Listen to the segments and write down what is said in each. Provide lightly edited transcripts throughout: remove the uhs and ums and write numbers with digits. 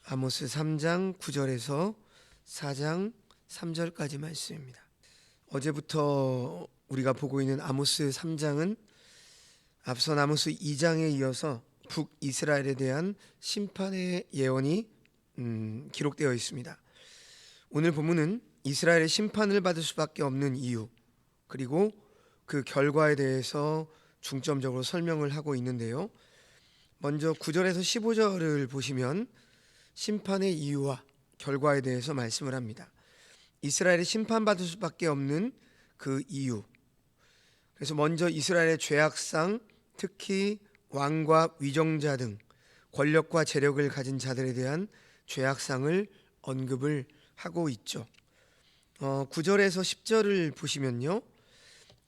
아모스 3장 9절에서 4장 3절까지 말씀입니다. 어제부터 우리가 보고 있는 아모스 3장은 앞선 아모스 2장에 이어서 북이스라엘에 대한 심판의 예언이 기록되어 있습니다. 오늘 본문은 이스라엘의 심판을 받을 수밖에 없는 이유, 그리고 그 결과에 대해서 중점적으로 설명을 하고 있는데요. 먼저 9절에서 15절을 보시면 심판의 이유와 결과에 대해서 말씀을 합니다. 이스라엘이 심판받을 수밖에 없는 그 이유. 그래서 먼저 이스라엘의 죄악상, 특히 왕과 위정자 등 권력과 재력을 가진 자들에 대한 죄악상을 언급을 하고 있죠. 9절에서 10절을 보시면요,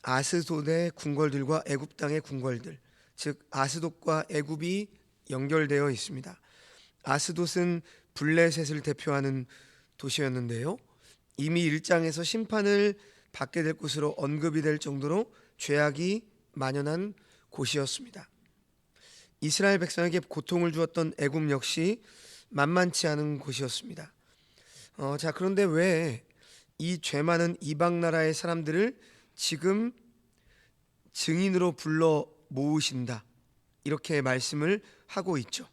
아스돗의 궁궐들과 애굽 땅의 궁궐들, 즉 아스돗과 애굽이 연결되어 있습니다. 아스돗은 블레셋을 대표하는 도시였는데요, 이미 1장에서 심판을 받게 될 곳으로 언급이 될 정도로 죄악이 만연한 곳이었습니다. 이스라엘 백성에게 고통을 주었던 애굽 역시 만만치 않은 곳이었습니다. 그런데 왜 이 죄 많은 이방 나라의 사람들을 지금 증인으로 불러 모으신다, 이렇게 말씀을 하고 있죠.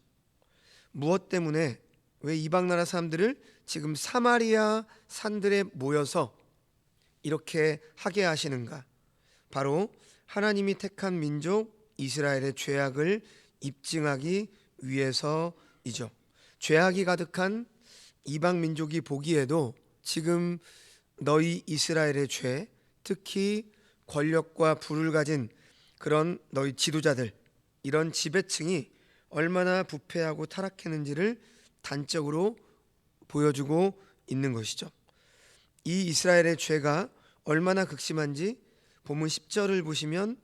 무엇 때문에 왜 이방 나라 사람들을 지금 사마리아 산들에 모여서 이렇게 하게 하시는가? 바로 하나님이 택한 민족 이스라엘의 죄악을 입증하기 위해서이죠. 죄악이 가득한 이방 민족이 보기에도 지금 너희 이스라엘의 죄, 특히 권력과 부를 가진 그런 너희 지도자들, 이런 지배층이 얼마나 부패하고 타락했는지를 단적으로 보여주고 있는 것이죠. 이 이스라엘의 죄가 얼마나 극심한지 본문 10절을 보시면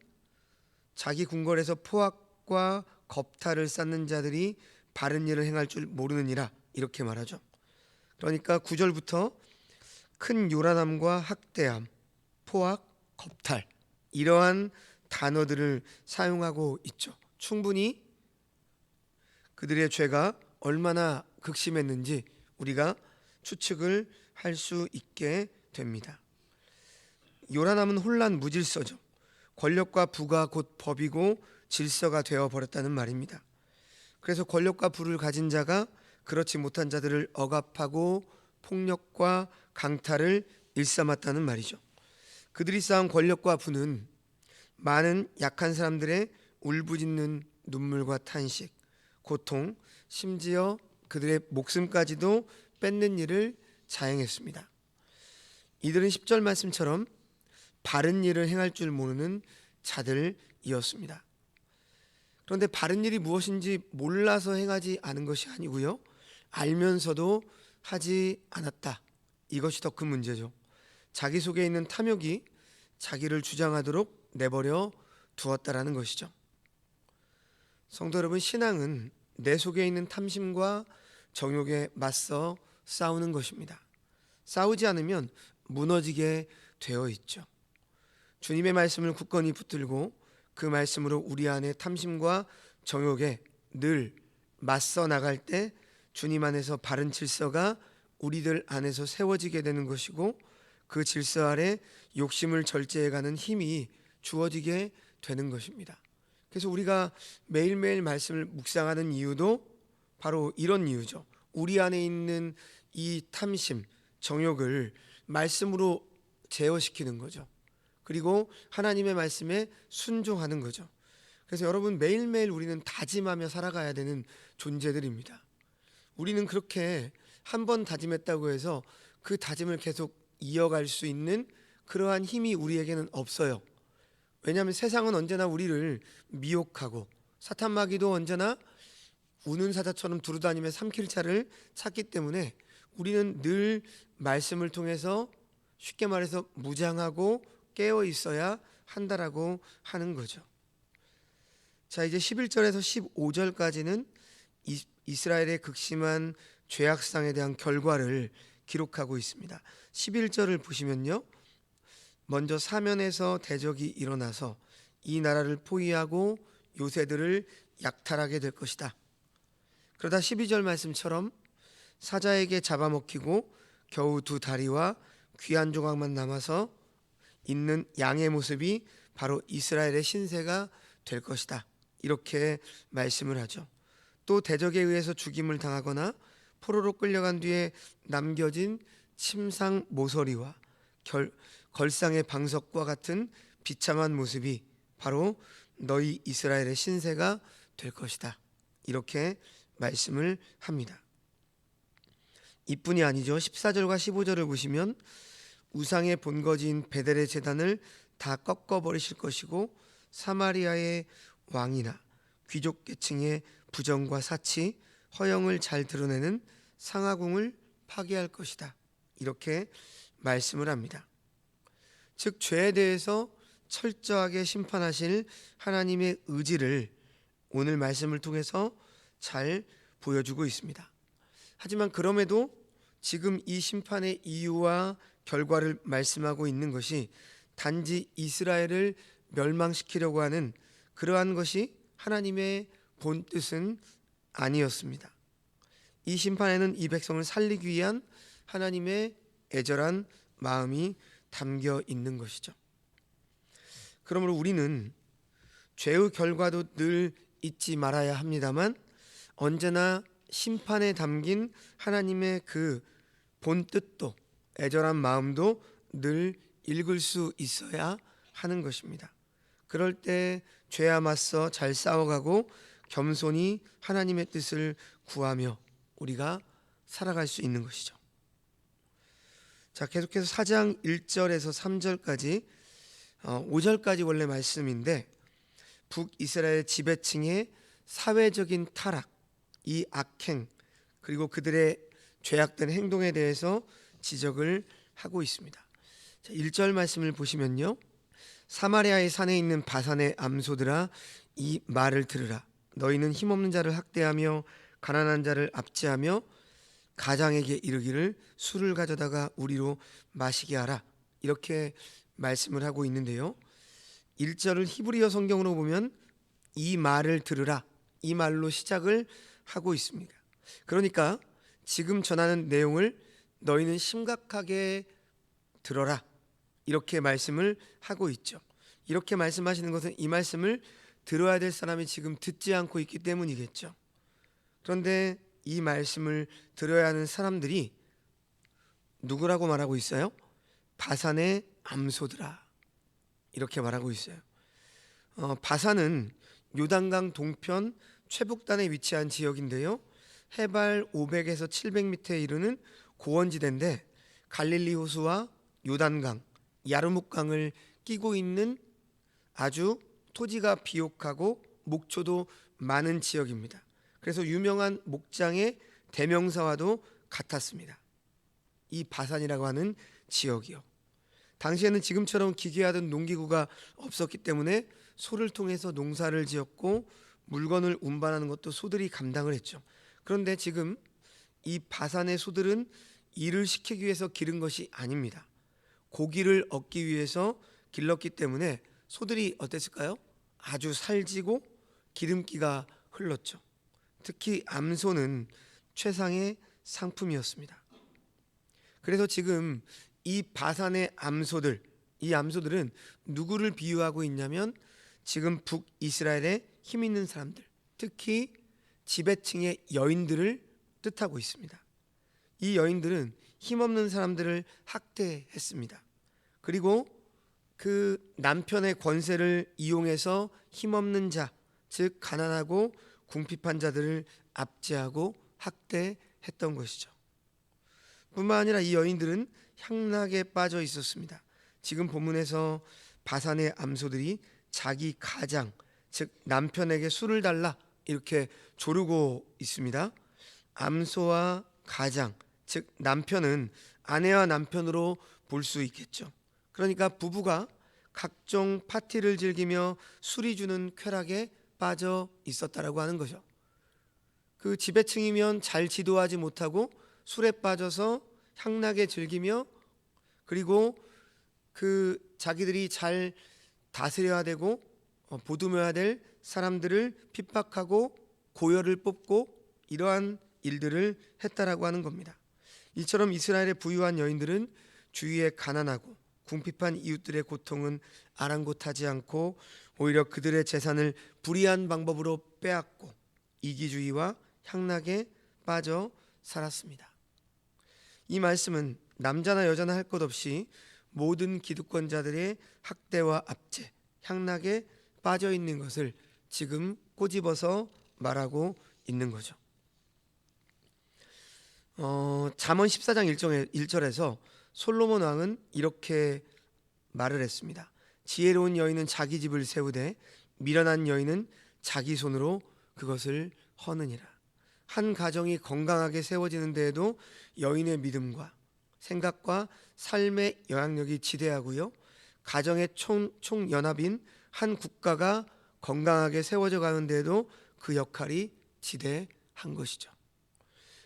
자기 궁궐에서 포악과 겁탈을 쌓는 자들이 바른 일을 행할 줄 모르느니라, 이렇게 말하죠. 그러니까 9절부터 큰 요란함과 학대함, 포악, 겁탈, 이러한 단어들을 사용하고 있죠. 충분히 그들의 죄가 얼마나 극심했는지 우리가 추측을 할 수 있게 됩니다. 요란함은 혼란, 무질서죠. 권력과 부가 곧 법이고 질서가 되어버렸다는 말입니다. 그래서 권력과 부를 가진 자가 그렇지 못한 자들을 억압하고 폭력과 강탈을 일삼았다는 말이죠. 그들이 쌓은 권력과 부는 많은 약한 사람들의 울부짖는 눈물과 탄식, 고통, 심지어 그들의 목숨까지도 뺏는 일을 자행했습니다. 이들은 10절 말씀처럼 바른 일을 행할 줄 모르는 자들이었습니다. 그런데 바른 일이 무엇인지 몰라서 행하지 않은 것이 아니고요, 알면서도 하지 않았다, 이것이 더 큰 문제죠. 자기 속에 있는 탐욕이 자기를 주장하도록 내버려 두었다라는 것이죠. 성도 여러분, 신앙은 내 속에 있는 탐심과 정욕에 맞서 싸우는 것입니다. 싸우지 않으면 무너지게 되어 있죠. 주님의 말씀을 굳건히 붙들고 그 말씀으로 우리 안에 탐심과 정욕에 늘 맞서 나갈 때 주님 안에서 바른 질서가 우리들 안에서 세워지게 되는 것이고, 그 질서 아래 욕심을 절제해가는 힘이 주어지게 되는 것입니다. 그래서 우리가 매일매일 말씀을 묵상하는 이유도 바로 이런 이유죠. 우리 안에 있는 이 탐심, 정욕을 말씀으로 제어시키는 거죠. 그리고 하나님의 말씀에 순종하는 거죠. 그래서 여러분, 매일매일 우리는 다짐하며 살아가야 되는 존재들입니다. 우리는 그렇게 한 번 다짐했다고 해서 그 다짐을 계속 이어갈 수 있는 그러한 힘이 우리에게는 없어요. 왜냐하면 세상은 언제나 우리를 미혹하고 사탄마귀도 언제나 우는 사자처럼 두루다니며 삼킬 차를 찾기 때문에 우리는 늘 말씀을 통해서, 쉽게 말해서 무장하고 깨어 있어야 한다라고 하는 거죠. 자, 이제 11절에서 15절까지는 이스라엘의 극심한 죄악상에 대한 결과를 기록하고 있습니다. 11절을 보시면요, 먼저 사면에서 대적이 일어나서 이 나라를 포위하고 요새들을 약탈하게 될 것이다. 그러다 12절 말씀처럼 사자에게 잡아먹히고 겨우 두 다리와 귀 한 조각만 남아서 있는 양의 모습이 바로 이스라엘의 신세가 될 것이다. 이렇게 말씀을 하죠. 또 대적에 의해서 죽임을 당하거나 포로로 끌려간 뒤에 남겨진 침상 모서리와 걸상의 방석과 같은 비참한 모습이 바로 너희 이스라엘의 신세가 될 것이다. 이렇게 말씀을 합니다. 이뿐이 아니죠. 14절과 15절을 보시면 우상의 본거지인 베델의 제단을 다 꺾어버리실 것이고 사마리아의 왕이나 귀족 계층의 부정과 사치, 허영을 잘 드러내는 상하궁을 파괴할 것이다. 이렇게 말씀을 합니다. 즉 죄에 대해서 철저하게 심판하실 하나님의 의지를 오늘 말씀을 통해서 잘 보여주고 있습니다. 하지만 그럼에도 지금 이 심판의 이유와 결과를 말씀하고 있는 것이 단지 이스라엘을 멸망시키려고 하는 그러한 것이 하나님의 본 뜻은 아니었습니다. 이 심판에는 이 백성을 살리기 위한 하나님의 애절한 마음이 담겨 있는 것이죠. 그러므로 우리는 죄의 결과도 늘 잊지 말아야 합니다만 언제나 심판에 담긴 하나님의 그 본 뜻도 애절한 마음도 늘 읽을 수 있어야 하는 것입니다. 그럴 때 죄와 맞서 잘 싸워가고 겸손히 하나님의 뜻을 구하며 우리가 살아갈 수 있는 것이죠. 자, 계속해서 4장 1절에서 3절까지 5절까지 원래 말씀인데 북이스라엘 지배층의 사회적인 타락, 이 악행 그리고 그들의 죄악된 행동에 대해서 지적을 하고 있습니다. 자, 1절 말씀을 보시면요. 사마리아의 산에 있는 바산의 암소들아 이 말을 들으라. 너희는 힘없는 자를 학대하며 가난한 자를 압제하며 가장에게 이르기를 술을 가져다가 우리로 마시게 하라. 이렇게 말씀을 하고 있는데요. 1절을 히브리어 성경으로 보면 이 말을 들으라. 이 말로 시작을 하고 있습니다. 그러니까 지금 전하는 내용을 너희는 심각하게 들어라. 이렇게 말씀을 하고 있죠. 이렇게 말씀하시는 것은 이 말씀을 들어야 될 사람이 지금 듣지 않고 있기 때문이겠죠. 그런데 이 말씀을 들어야 하는 사람들이 누구라고 말하고 있어요? 바산의 암소들아. 이렇게 말하고 있어요. 바산은 요단강 동편 최북단에 위치한 지역인데요. 해발 500에서 700m에 이르는 고원지대인데 갈릴리 호수와 요단강, 야르묵강을 끼고 있는 아주 토지가 비옥하고 목초도 많은 지역입니다. 그래서 유명한 목장의 대명사와도 같았습니다. 이 바산이라고 하는 지역이요. 당시에는 지금처럼 기계화된 농기구가 없었기 때문에 소를 통해서 농사를 지었고 물건을 운반하는 것도 소들이 감당을 했죠. 그런데 지금 이 바산의 소들은 일을 시키기 위해서 기른 것이 아닙니다. 고기를 얻기 위해서 길렀기 때문에 소들이 어땠을까요? 아주 살지고 기름기가 흘렀죠. 특히 암소는 최상의 상품이었습니다. 그래서 지금 이 바산의 암소들, 이 암소들은 누구를 비유하고 있냐면 지금 북이스라엘에 힘 있는 사람들, 특히 지배층의 여인들을 뜻하고 있습니다. 이 여인들은 힘없는 사람들을 학대했습니다. 그리고 그 남편의 권세를 이용해서 힘없는 자, 즉 가난하고 궁핍한 자들을 압제하고 학대했던 것이죠. 뿐만 아니라 이 여인들은 향락에 빠져 있었습니다. 지금 본문에서 바산의 암소들이 자기 가장, 즉 남편에게 술을 달라 이렇게 조르고 있습니다. 암소와 가장, 즉 남편은 아내와 남편으로 볼 수 있겠죠. 그러니까 부부가 각종 파티를 즐기며 술이 주는 쾌락에 빠져 있었다라고 하는 거죠. 그 지배층이면 잘 지도하지 못하고 술에 빠져서 향락에 즐기며 그리고 그 자기들이 잘 다스려야 되고 보듬어야 될 사람들을 핍박하고 고열을 뽑고 이러한 일들을 했다라고 하는 겁니다. 이처럼 이스라엘의 부유한 여인들은 주위에 가난하고 궁핍한 이웃들의 고통은 아랑곳하지 않고 오히려 그들의 재산을 불의한 방법으로 빼앗고 이기주의와 향락에 빠져 살았습니다. 이 말씀은 남자나 여자나 할 것 없이 모든 기득권자들의 학대와 압제, 향락에 빠져 있는 것을 지금 꼬집어서 말하고 있는 거죠. 잠언 14장 1절에서 솔로몬 왕은 이렇게 말을 했습니다. 지혜로운 여인은 자기 집을 세우되 미련한 여인은 자기 손으로 그것을 허느니라. 한 가정이 건강하게 세워지는 데에도 여인의 믿음과 생각과 삶의 영향력이 지대하고요. 가정의 총연합인 한 국가가 건강하게 세워져 가는 데에도 그 역할이 지대한 것이죠.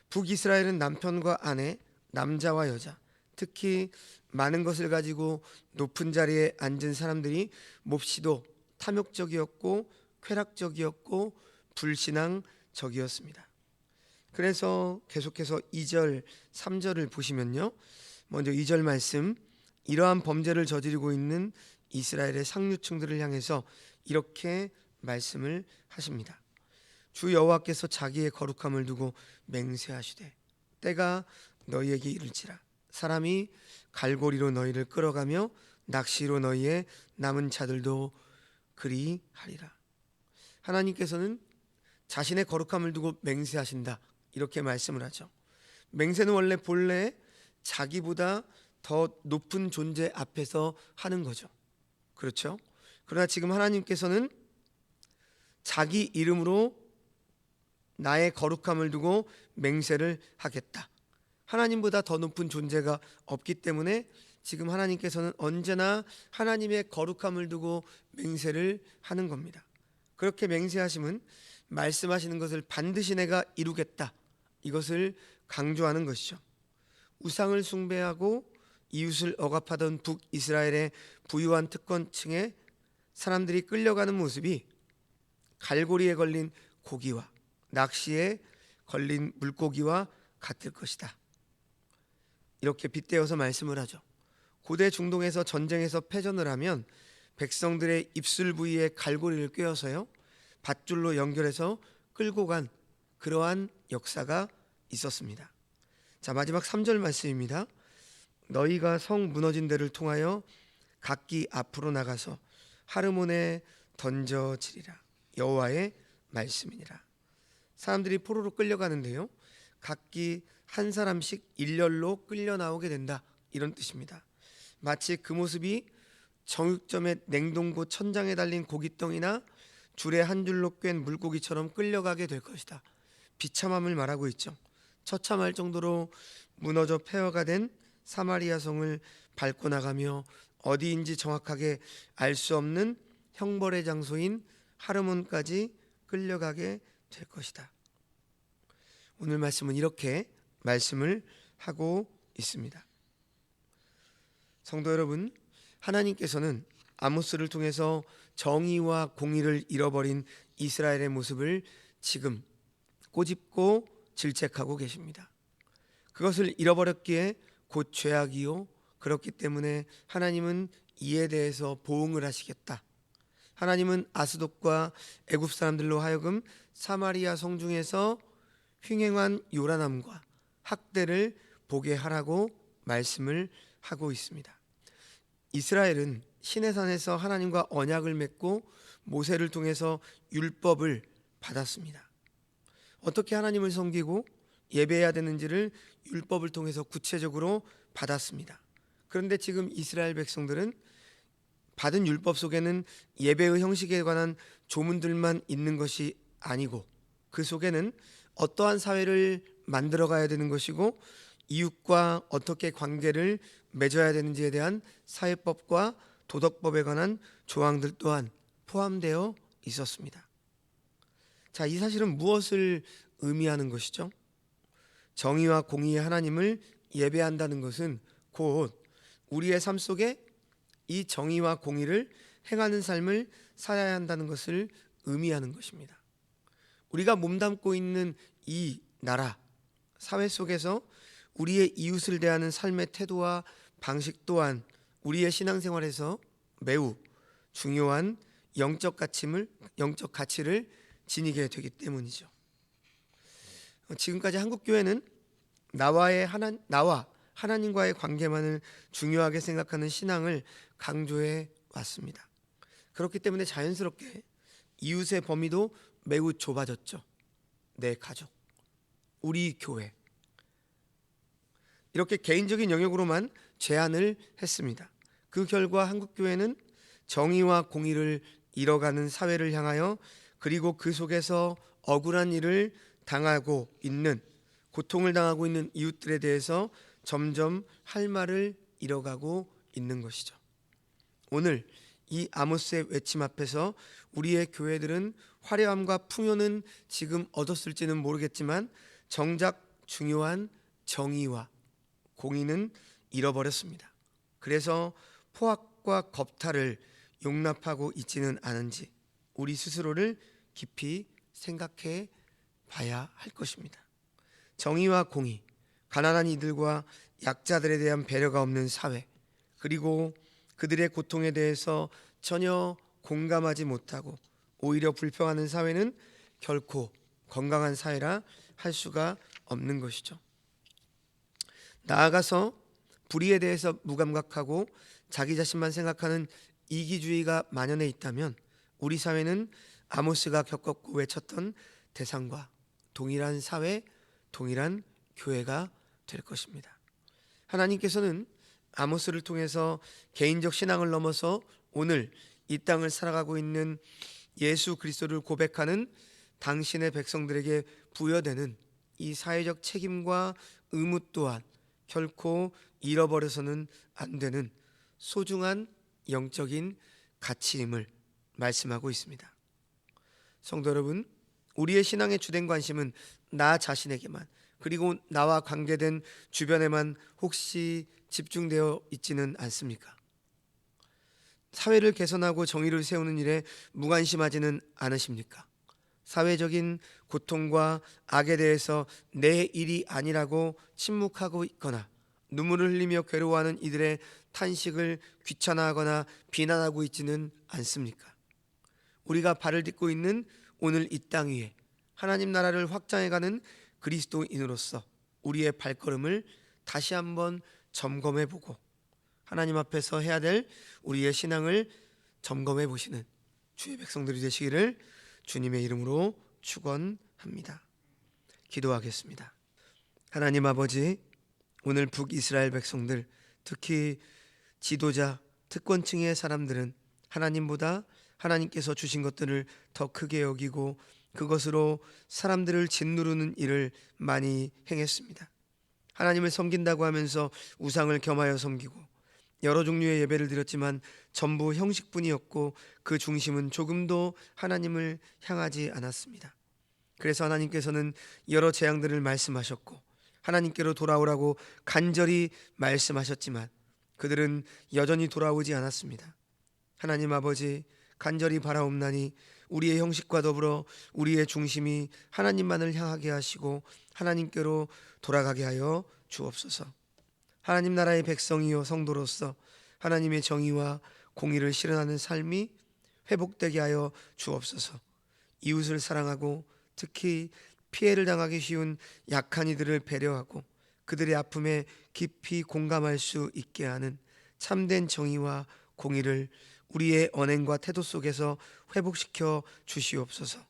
북이스라엘은 남편과 아내, 남자와 여자, 특히 많은 것을 가지고 높은 자리에 앉은 사람들이 몹시도 탐욕적이었고 쾌락적이었고 불신앙적이었습니다. 그래서 계속해서 2절, 3절을 보시면요. 먼저 2절 말씀, 이러한 범죄를 저지르고 있는 이스라엘의 상류층들을 향해서 이렇게 말씀을 하십니다. 주 여호와께서 자기의 거룩함을 두고 맹세하시되 때가 너희에게 이를지라. 사람이 갈고리로 너희를 끌어가며 낚시로 너희의 남은 자들도 그리하리라. 하나님께서는 자신의 거룩함을 두고 맹세하신다, 이렇게 말씀을 하죠. 맹세는 원래 본래 자기보다 더 높은 존재 앞에서 하는 거죠. 그렇죠? 그러나 지금 하나님께서는 자기 이름으로 나의 거룩함을 두고 맹세를 하겠다. 하나님보다 더 높은 존재가 없기 때문에 지금 하나님께서는 언제나 하나님의 거룩함을 두고 맹세를 하는 겁니다. 그렇게 맹세하심은 말씀하시는 것을 반드시 내가 이루겠다, 이것을 강조하는 것이죠. 우상을 숭배하고 이웃을 억압하던 북이스라엘의 부유한 특권층에 사람들이 끌려가는 모습이 갈고리에 걸린 고기와 낚시에 걸린 물고기와 같을 것이다, 이렇게 빗대어서 말씀을 하죠. 고대 중동에서 전쟁에서 패전을 하면 백성들의 입술 부위에 갈고리를 꿰어서요 밧줄로 연결해서 끌고 간 그러한 역사가 있었습니다. 자, 마지막 3절 말씀입니다. 너희가 성 무너진 데를 통하여 각기 앞으로 나가서 하르몬에 던져지리라. 여호와의 말씀이니라. 사람들이 포로로 끌려가는데요, 각기 한 사람씩 일렬로 끌려 나오게 된다, 이런 뜻입니다. 마치 그 모습이 정육점의 냉동고 천장에 달린 고깃덩이나 줄에 한 줄로 꿰인 물고기처럼 끌려가게 될 것이다. 비참함을 말하고 있죠. 처참할 정도로 무너져 폐허가 된 사마리아 성을 밟고 나가며 어디인지 정확하게 알 수 없는 형벌의 장소인 하르몬까지 끌려가게 될 것이다. 오늘 말씀은 이렇게 말씀을 하고 있습니다. 성도 여러분, 하나님께서는 아모스를 통해서 정의와 공의를 잃어버린 이스라엘의 모습을 지금 꼬집고 질책하고 계십니다. 그것을 잃어버렸기에 곧 죄악이요, 그렇기 때문에 하나님은 이에 대해서 보응을 하시겠다. 하나님은 아스돗과 애굽 사람들로 하여금 사마리아 성중에서 횡행한 요란함과 학대를 보게 하라고 말씀을 하고 있습니다. 이스라엘은 시내산에서 하나님과 언약을 맺고 모세를 통해서 율법을 받았습니다. 어떻게 하나님을 섬기고 예배해야 되는지를 율법을 통해서 구체적으로 받았습니다. 그런데 지금 이스라엘 백성들은 받은 율법 속에는 예배의 형식에 관한 조문들만 있는 것이 아니고 그 속에는 어떠한 사회를 만들어가야 되는 것이고 이웃과 어떻게 관계를 맺어야 되는지에 대한 사회법과 도덕법에 관한 조항들 또한 포함되어 있었습니다. 자, 이 사실은 무엇을 의미하는 것이죠? 정의와 공의의 하나님을 예배한다는 것은 곧 우리의 삶 속에 이 정의와 공의를 행하는 삶을 살아야 한다는 것을 의미하는 것입니다. 우리가 몸담고 있는 이 나라, 사회 속에서 우리의 이웃을 대하는 삶의 태도와 방식 또한 우리의 신앙생활에서 매우 중요한 영적 가치를 지니게 되기 때문이죠. 지금까지 한국교회는 나와 하나님과의 관계만을 중요하게 생각하는 신앙을 강조해 왔습니다. 그렇기 때문에 자연스럽게 이웃의 범위도 매우 좁아졌죠. 내 가족, 우리 교회, 이렇게 개인적인 영역으로만 제한을 했습니다. 그 결과 한국교회는 정의와 공의를 잃어가는 사회를 향하여, 그리고 그 속에서 억울한 일을 당하고 있는, 고통을 당하고 있는 이웃들에 대해서 점점 할 말을 잃어가고 있는 것이죠. 오늘 이 아모스의 외침 앞에서 우리의 교회들은 화려함과 풍요는 지금 얻었을지는 모르겠지만 정작 중요한 정의와 공의는 잃어버렸습니다. 그래서 포악과 겁탈을 용납하고 있지는 않은지 우리 스스로를 깊이 생각해 봐야 할 것입니다. 정의와 공의, 가난한 이들과 약자들에 대한 배려가 없는 사회, 그리고 그들의 고통에 대해서 전혀 공감하지 못하고 오히려 불평하는 사회는 결코 건강한 사회라 할 수가 없는 것이죠. 나아가서 불의에 대해서 무감각하고 자기 자신만 생각하는 이기주의가 만연해 있다면 우리 사회는 아모스가 겪었고 외쳤던 대상과 동일한 사회, 동일한 교회가 될 것입니다. 하나님께서는 아모스를 통해서 개인적 신앙을 넘어서 오늘 이 땅을 살아가고 있는 예수 그리스도를 고백하는 당신의 백성들에게 부여되는 이 사회적 책임과 의무 또한 결코 잃어버려서는 안 되는 소중한 영적인 가치임을 말씀하고 있습니다. 성도 여러분, 우리의 신앙의 주된 관심은 나 자신에게만, 그리고 나와 관계된 주변에만 혹시 집중되어 있지는 않습니까? 사회를 개선하고 정의를 세우는 일에 무관심하지는 않으십니까? 사회적인 고통과 악에 대해서 내 일이 아니라고 침묵하고 있거나 눈물을 흘리며 괴로워하는 이들의 탄식을 귀찮아하거나 비난하고 있지는 않습니까? 우리가 발을 딛고 있는 오늘 이 땅 위에 하나님 나라를 확장해가는 그리스도인으로서 우리의 발걸음을 다시 한번 점검해보고 하나님 앞에서 해야 될 우리의 신앙을 점검해 보시는 주의 백성들이 되시기를 주님의 이름으로 축원합니다. 기도하겠습니다. 하나님 아버지, 오늘 북이스라엘 백성들, 특히 지도자, 특권층의 사람들은 하나님보다 하나님께서 주신 것들을 더 크게 여기고 그것으로 사람들을 짓누르는 일을 많이 행했습니다. 하나님을 섬긴다고 하면서 우상을 겸하여 섬기고 여러 종류의 예배를 드렸지만 전부 형식뿐이었고 그 중심은 조금도 하나님을 향하지 않았습니다. 그래서 하나님께서는 여러 재앙들을 말씀하셨고 하나님께로 돌아오라고 간절히 말씀하셨지만 그들은 여전히 돌아오지 않았습니다. 하나님 아버지, 간절히 바라옵나니 우리의 형식과 더불어 우리의 중심이 하나님만을 향하게 하시고 하나님께로 돌아가게 하여 주옵소서. 하나님 나라의 백성이요 성도로서 하나님의 정의와 공의를 실현하는 삶이 회복되게 하여 주옵소서. 이웃을 사랑하고 특히 피해를 당하기 쉬운 약한 이들을 배려하고 그들의 아픔에 깊이 공감할 수 있게 하는 참된 정의와 공의를 우리의 언행과 태도 속에서 회복시켜 주시옵소서.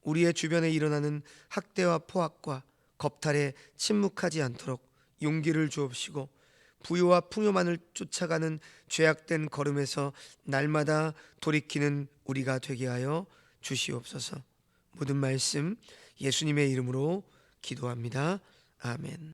우리의 주변에 일어나는 학대와 포악과 겁탈에 침묵하지 않도록 용기를 주옵시고 부요와 풍요만을 쫓아가는 죄악된 걸음에서 날마다 돌이키는 우리가 되게 하여 주시옵소서. 모든 말씀 예수님의 이름으로 기도합니다. 아멘.